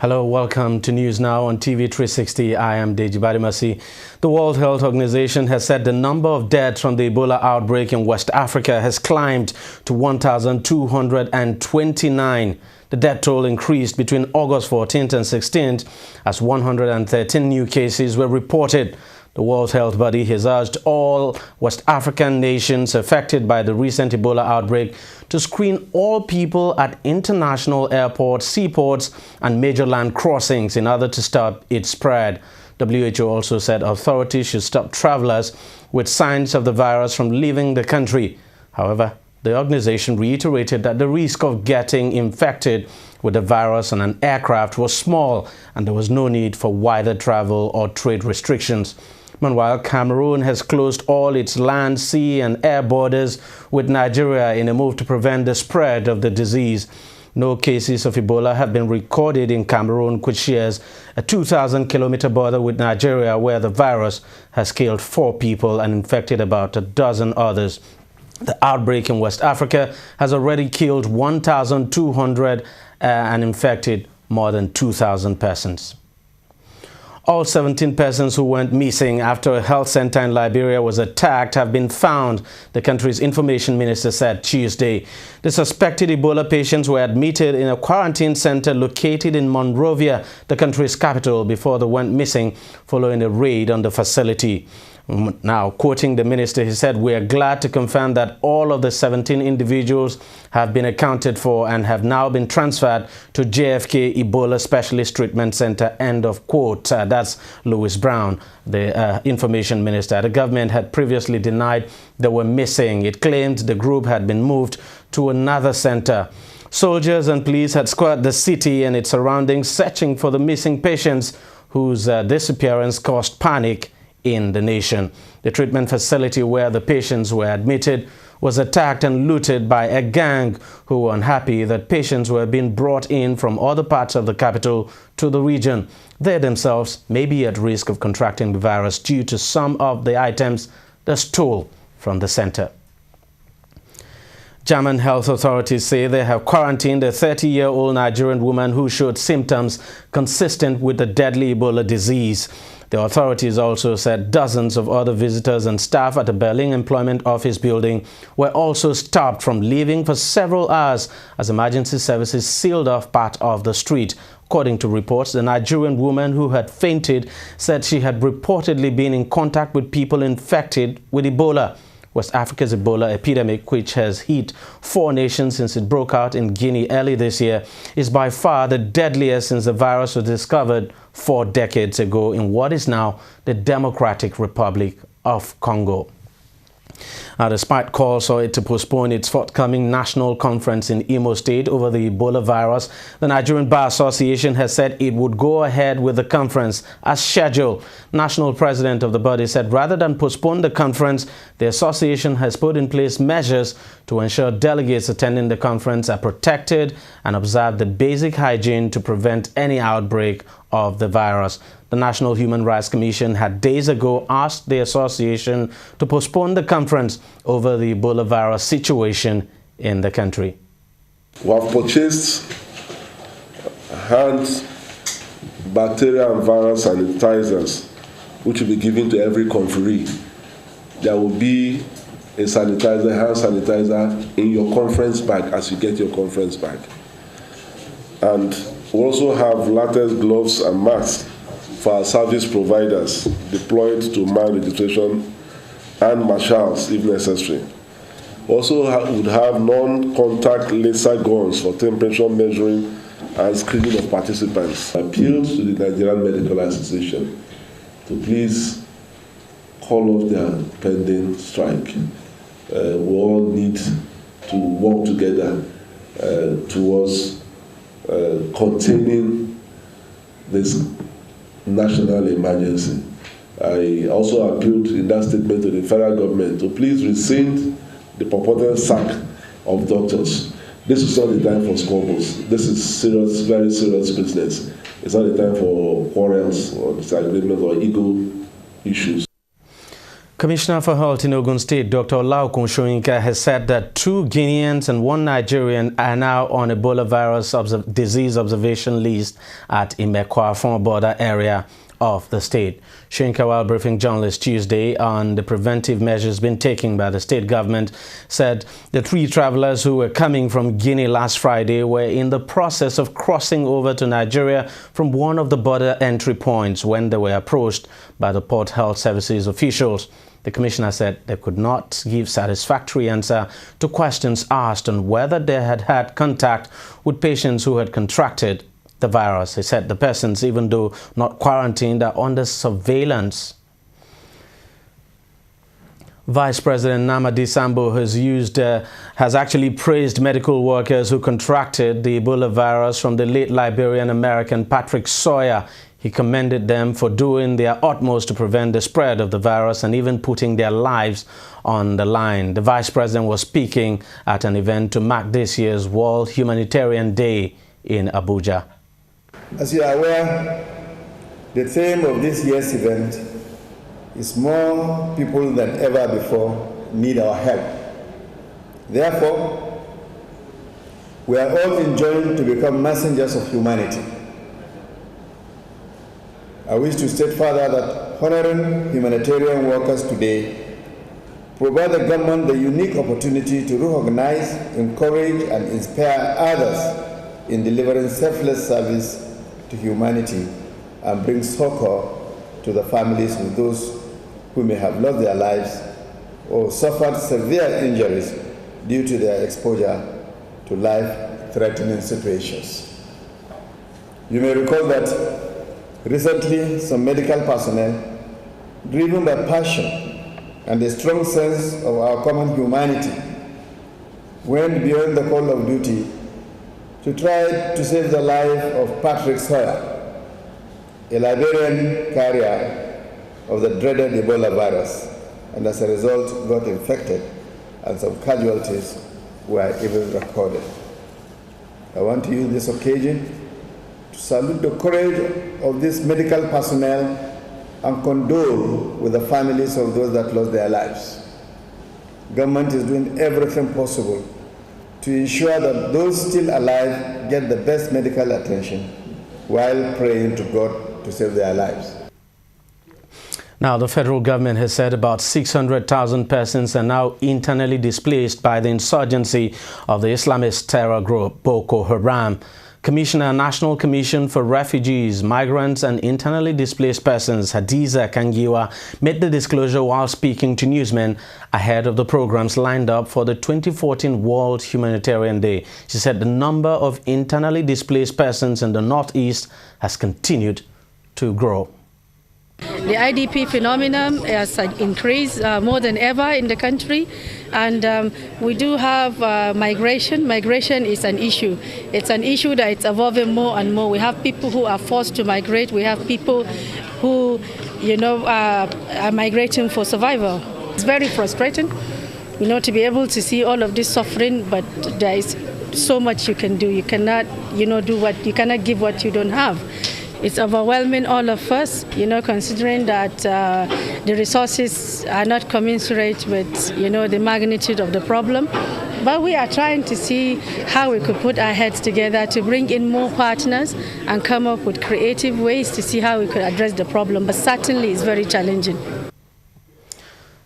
Hello, welcome to News Now on TV360. I am Deji Badimasi. The World Health Organization has said the number of deaths from the Ebola outbreak in West Africa has climbed to 1,229. The death toll increased between August 14th and 16th as 113 new cases were reported. The World Health Body has urged all West African nations affected by the recent Ebola outbreak to screen all people at international airports, seaports, and major land crossings in order to stop its spread. WHO also said authorities should stop travelers with signs of the virus from leaving the country. However, the organization reiterated that the risk of getting infected with the virus on an aircraft was small and there was no need for wider travel or trade restrictions. Meanwhile, Cameroon has closed all its land, sea and air borders with Nigeria in a move to prevent the spread of the disease. No cases of Ebola have been recorded in Cameroon, which shares a 2,000-kilometer border with Nigeria, where the virus has killed 4 people and infected about a dozen others. The outbreak in West Africa has already killed 1,200 and infected more than 2,000 persons. All 17 persons who went missing after a health center in Liberia was attacked have been found, the country's information minister said Tuesday. The suspected Ebola patients were admitted in a quarantine center located in Monrovia, the country's capital, before they went missing following a raid on the facility. Now, quoting the minister, he said, "We are glad to confirm that all of the 17 individuals have been accounted for and have now been transferred to JFK Ebola Specialist Treatment Center," end of quote. That's Louis Brown, the information minister. The government had previously denied they were missing. It claimed the group had been moved to another center. Soldiers and police had scoured the city and its surroundings, searching for the missing patients whose disappearance caused panic in the nation. The treatment facility where the patients were admitted was attacked and looted by a gang who were unhappy that patients were being brought in from other parts of the capital to the region. They themselves may be at risk of contracting the virus due to some of the items they stole from the center. German health authorities say they have quarantined a 30-year-old Nigerian woman who showed symptoms consistent with the deadly Ebola disease. The authorities also said dozens of other visitors and staff at the Berlin Employment Office building were also stopped from leaving for several hours as emergency services sealed off part of the street. According to reports, the Nigerian woman who had fainted said she had reportedly been in contact with people infected with Ebola. West Africa's Ebola epidemic, which has hit 4 nations since it broke out in Guinea early this year, is by far the deadliest since the virus was discovered 4 decades ago in what is now the Democratic Republic of Congo. Now, despite calls for it to postpone its forthcoming national conference in Imo State over the Ebola virus, the Nigerian Bar Association has said it would go ahead with the conference as scheduled. National president of the body said rather than postpone the conference, the association has put in place measures to ensure delegates attending the conference are protected and observe the basic hygiene to prevent any outbreak of the virus. The National Human Rights Commission had days ago asked the association to postpone the conference over the Ebola virus situation in the country. We have purchased hand, bacteria and virus sanitizers, which will be given to every conferee. There will be a sanitizer, hand sanitizer in your conference bag as you get your conference bag. And we also have latex gloves and masks for our service providers deployed to man registration and marshals if necessary. Also would have non-contact laser guns for temperature measuring and screening of participants. Appeal to the Nigerian Medical Association to please call off their pending strike. We all need to work together towards containing this national emergency. I also appealed in that statement to the federal government to please rescind the purported sack of doctors. This is not the time for squabbles. This is serious, very serious business. It's not the time for quarrels or disagreements or ego issues. Commissioner for Health in Ogun State, Dr. Olaokun Soyinka, has said that 2 Guineans and 1 Nigerian are now on Ebola virus disease observation list at Imekwa border area of the state. Soyinka, while briefing journalists Tuesday on the preventive measures being taken by the state government, said the 3 travelers who were coming from Guinea last Friday were in the process of crossing over to Nigeria from one of the border entry points when they were approached by the Port Health Services officials. The commissioner said they could not give satisfactory answer to questions asked on whether they had had contact with patients who had contracted the virus. He said the persons, even though not quarantined, are under surveillance. Vice President Namadi Sambo has actually praised medical workers who contracted the Ebola virus from the late Liberian-American Patrick Sawyer. He commended them for doing their utmost to prevent the spread of the virus and even putting their lives on the line. The Vice President was speaking at an event to mark this year's World Humanitarian Day in Abuja. As you are aware, the theme of this year's event is more people than ever before need our help. Therefore, we are all enjoined to become messengers of humanity. I wish to state further that honoring humanitarian workers today provide the government the unique opportunity to recognize, encourage, and inspire others in delivering selfless service to humanity and bring succor to the families of those who may have lost their lives or suffered severe injuries due to their exposure to life-threatening situations. You may recall that recently, some medical personnel, driven by passion and a strong sense of our common humanity, went beyond the call of duty to try to save the life of Patrick Sawyer, a Liberian carrier of the dreaded Ebola virus, and as a result got infected and some casualties were even recorded. I want to use this occasion to salute the courage of this medical personnel and condole with the families of those that lost their lives. Government is doing everything possible to ensure that those still alive get the best medical attention while praying to God to save their lives. Now, the federal government has said about 600,000 persons are now internally displaced by the insurgency of the Islamist terror group Boko Haram. Commissioner, National Commission for Refugees, Migrants and Internally Displaced Persons, Hadiza Kangiwa, made the disclosure while speaking to newsmen ahead of the programs lined up for the 2014 World Humanitarian Day. She said the number of internally displaced persons in the Northeast has continued to grow. The IDP phenomenon has increased more than ever in the country, and we do have migration. Migration is an issue. It's an issue that it's evolving more and more. We have people who are forced to migrate. We have people who, are migrating for survival. It's very frustrating, to be able to see all of this suffering, but there is so much you can do. You cannot, you cannot give what you don't have. It's overwhelming all of us, considering that the resources are not commensurate with, the magnitude of the problem. But we are trying to see how we could put our heads together to bring in more partners and come up with creative ways to see how we could address the problem. But certainly it's very challenging.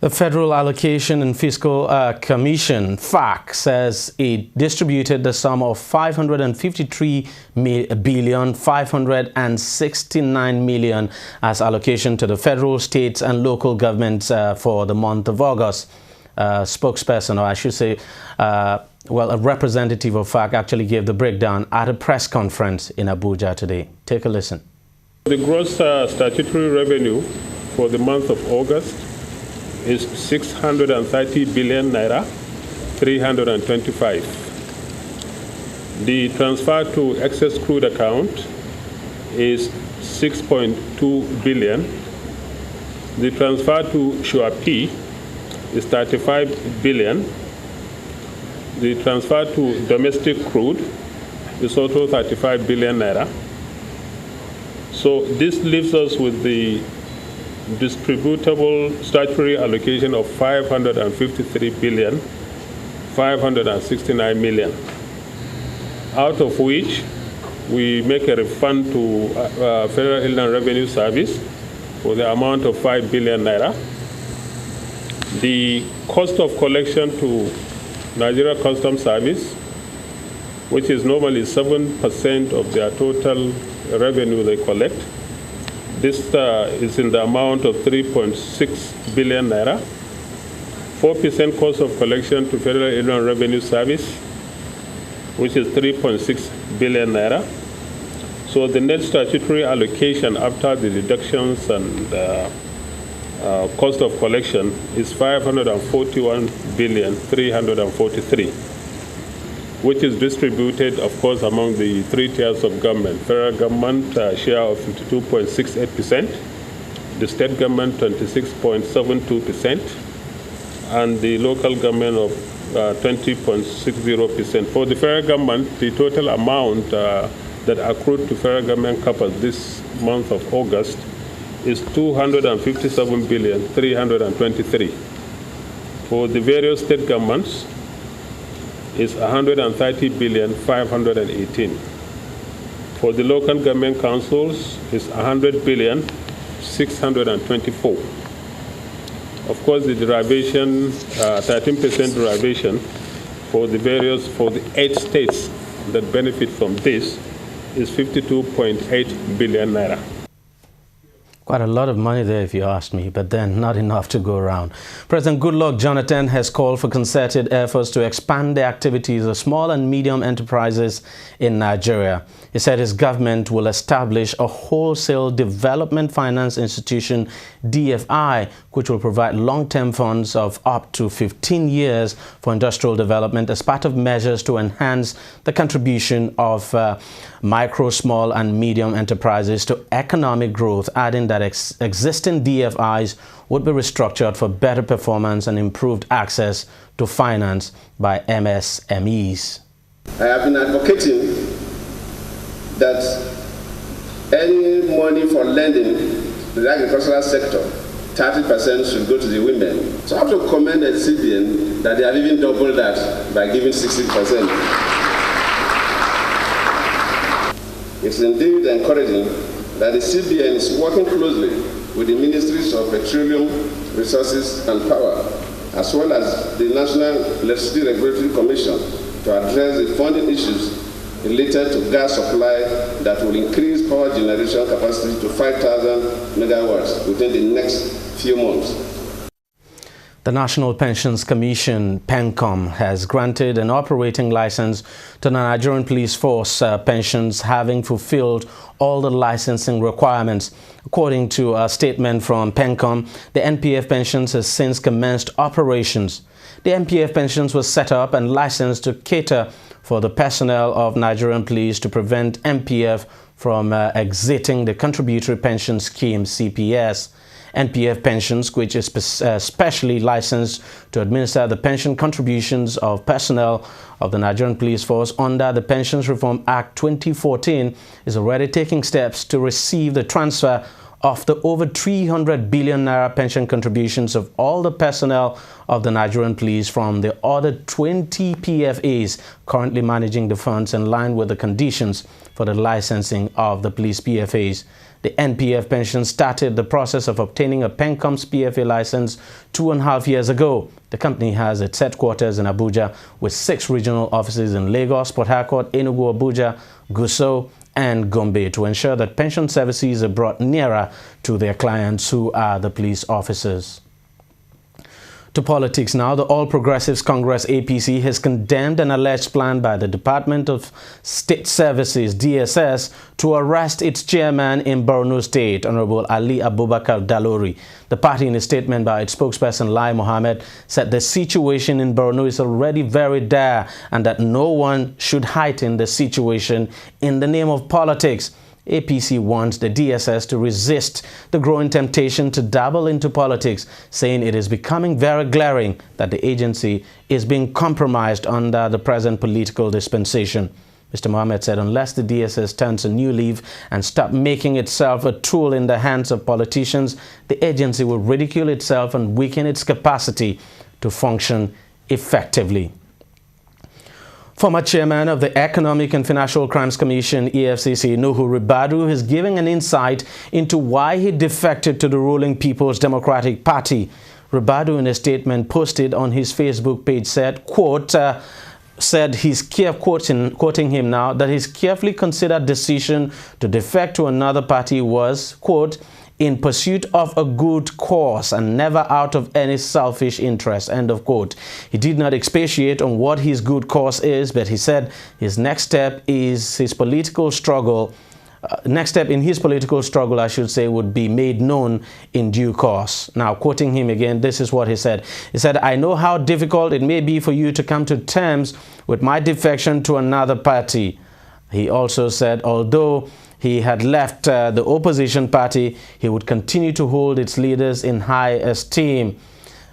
The Federal Allocation and Fiscal Commission, FAC, says it distributed the sum of $553,569 million as allocation to the federal, states and local governments for the month of August. Spokesperson, or I should say, a representative of FAC actually gave the breakdown at a press conference in Abuja today. Take a listen. The gross statutory revenue for the month of August is 630 billion naira 325. The transfer to excess crude account is 6.2 billion. The transfer to SUAP is 35 billion. The transfer to domestic crude is also 35 billion naira. So this leaves us with the distributable statutory allocation of 553,569 million, out of which we make a refund to Federal Inland Revenue Service for the amount of 5 billion naira. The cost of collection to Nigeria Customs Service, which is normally 7% of their total revenue they collect. This is in the amount of 3.6 billion naira. 4% cost of collection to Federal Inland Revenue Service, which is 3.6 billion naira. So the net statutory allocation after the deductions and cost of collection is 541,343,000,000, which is distributed, of course, among the three tiers of government. Federal government share of 52.68%, the state government 26.72%, and the local government of 20.60%. For the federal government, the total amount that accrued to federal government couples this month of August is 257,323,000,000. For the various state governments, is 130,518,000,000. For the local government councils, is 100,624,000,000. Of course, the derivation, 13% derivation for the 8 states that benefit from this is 52.8 billion naira. Quite a lot of money there, if you ask me, but then not enough to go around. President Goodluck Jonathan has called for concerted efforts to expand the activities of small and medium enterprises in Nigeria. He said his government will establish a wholesale development finance institution, DFI, which will provide long-term funds of up to 15 years for industrial development as part of measures to enhance the contribution of micro, small and medium enterprises to economic growth, adding that existing DFIs would be restructured for better performance and improved access to finance by MSMEs. I have been advocating that any money for lending to the agricultural sector, 30% should go to the women. So I have to commend the CBN that they have even doubled that by giving 60%. It's indeed encouraging that the CBN is working closely with the Ministries of Petroleum, Resources and Power, as well as the National Electricity Regulatory Commission, to address the funding issues related to gas supply that will increase power generation capacity to 5,000 megawatts within the next few months. The National Pensions Commission, PENCOM, has granted an operating license to the Nigerian Police Force pensions having fulfilled all the licensing requirements. According to a statement from PENCOM, the NPF pensions has since commenced operations. The NPF pensions was set up and licensed to cater for the personnel of Nigerian police to prevent NPF from exiting the contributory pension scheme, CPS. NPF pensions, which is specially licensed to administer the pension contributions of personnel of the Nigerian Police Force under the Pensions Reform Act 2014, is already taking steps to receive the transfer of the over 300 billion naira pension contributions of all the personnel of the Nigerian police from the other 20 PFAs currently managing the funds in line with the conditions for the licensing of the police PFAs. The NPF pension started the process of obtaining a PENCOM's PFA license 2.5 years ago. The company has its headquarters in Abuja with 6 regional offices in Lagos, Port Harcourt, Enugu, Abuja, Gusau, and Gombe to ensure that pension services are brought nearer to their clients, who are the police officers. To politics now, the All Progressives Congress APC has condemned an alleged plan by the Department of State Services DSS to arrest its chairman in Borno State, Honorable Ali Abubakar Dalori. The party, in a statement by its spokesperson Lai Mohammed, said the situation in Borno is already very dire and that no one should heighten the situation in the name of politics. APC wants the DSS to resist the growing temptation to dabble into politics, saying it is becoming very glaring that the agency is being compromised under the present political dispensation. Mr. Mohammed said unless the DSS turns a new leaf and stop making itself a tool in the hands of politicians, the agency will ridicule itself and weaken its capacity to function effectively. Former chairman of the Economic and Financial Crimes Commission, EFCC, Nuhu Ribadu, is giving an insight into why he defected to the ruling People's Democratic Party. Ribadu, in a statement posted on his Facebook page, said, quote, quoting him now, that his carefully considered decision to defect to another party was, quote, in pursuit of a good cause and never out of any selfish interest, end of quote. He did not expatiate on what his good cause is, but he said his next step is his political struggle. Next step in his political struggle, I should say, would be made known in due course. Now, quoting him again, this is what he said. He said, I know how difficult it may be for you to come to terms with my defection to another party. He also said, although he had left the opposition party, he would continue to hold its leaders in high esteem.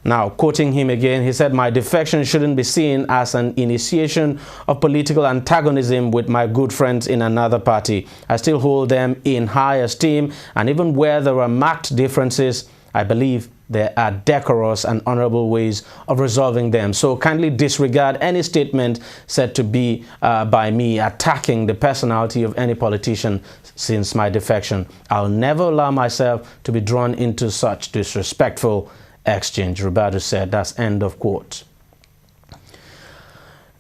Now, quoting him again, he said, my defection shouldn't be seen as an initiation of political antagonism with my good friends in another party. I still hold them in high esteem, and even where there are marked differences, I believe there are decorous and honorable ways of resolving them. So kindly disregard any statement said to be by me attacking the personality of any politician since my defection. I'll never allow myself to be drawn into such disrespectful exchange, Ribadu said. That's end of quote.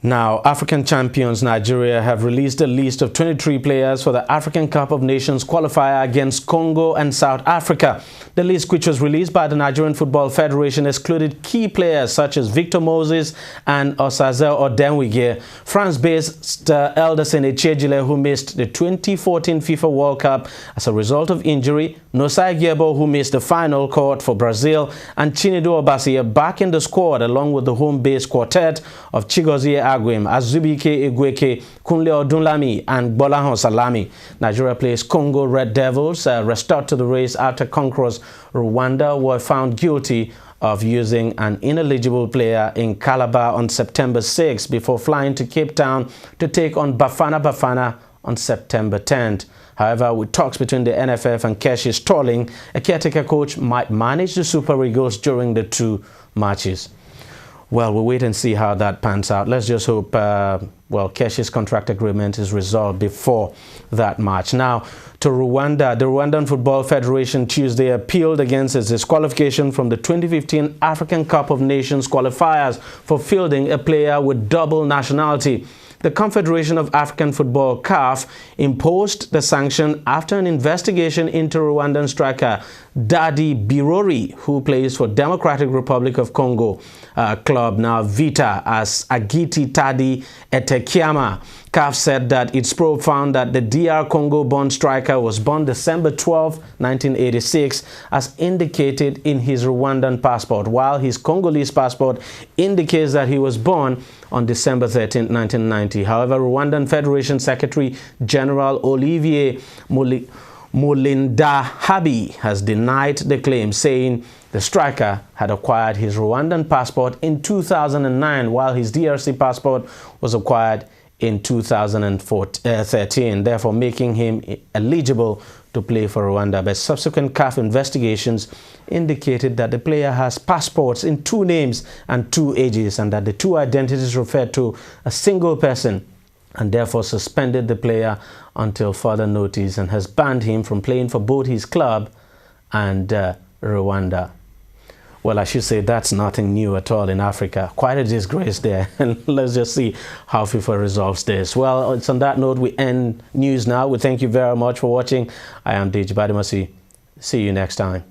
Now, African champions Nigeria have released a list of 23 players for the African Cup of Nations qualifier against Congo and South Africa. The list, which was released by the Nigerian Football Federation, excluded key players such as Victor Moses and Osaze Odenwige, France-based Elderson Echejile, who missed the 2014 FIFA World Cup as a result of injury, Nosai Gebo, who missed the final court for Brazil, and Chinedu Obasi back in the squad along with the home-based quartet of Chigozie Agwem, Azubike Egweke, Kunle Odunlami, and Bolahon Salami. Nigeria plays Congo Red Devils, restored to the race after conquerors Rwanda were found guilty of using an ineligible player in Calabar on September 6 before flying to Cape Town to take on Bafana on September 10th. However, with talks between the NFF and Keshi stalling, a caretaker coach might manage the Super Eagles during the two matches. Well, we'll wait and see how that pans out. Let's just hope, Keshi's contract agreement is resolved before that match. Now, to Rwanda. The Rwandan Football Federation Tuesday appealed against its disqualification from the 2015 African Cup of Nations qualifiers for fielding a player with double nationality. The Confederation of African Football, CAF, imposed the sanction after an investigation into Rwandan striker Dadi Birori, who plays for Democratic Republic of Congo club now Vita as Agiti Tadi Etekiama. CAF said that its probe found that the DR Congo-born striker was born December 12, 1986, as indicated in his Rwandan passport, while his Congolese passport indicates that he was born on December 13, 1990. However, Rwandan Federation Secretary General Olivier Mulindahabi has denied the claim, saying the striker had acquired his Rwandan passport in 2009, while his DRC passport was acquired in 2013, therefore making him eligible to play for Rwanda. But subsequent CAF investigations indicated that the player has passports in two names and two ages, and that the two identities refer to a single person, and therefore suspended the player until further notice and has banned him from playing for both his club and Rwanda. Well, I should say that's nothing new at all in Africa. Quite a disgrace there. And let's just see how FIFA resolves this. Well, it's on that note we end news now. We thank you very much for watching. I am Deji Badimasi. See you next time.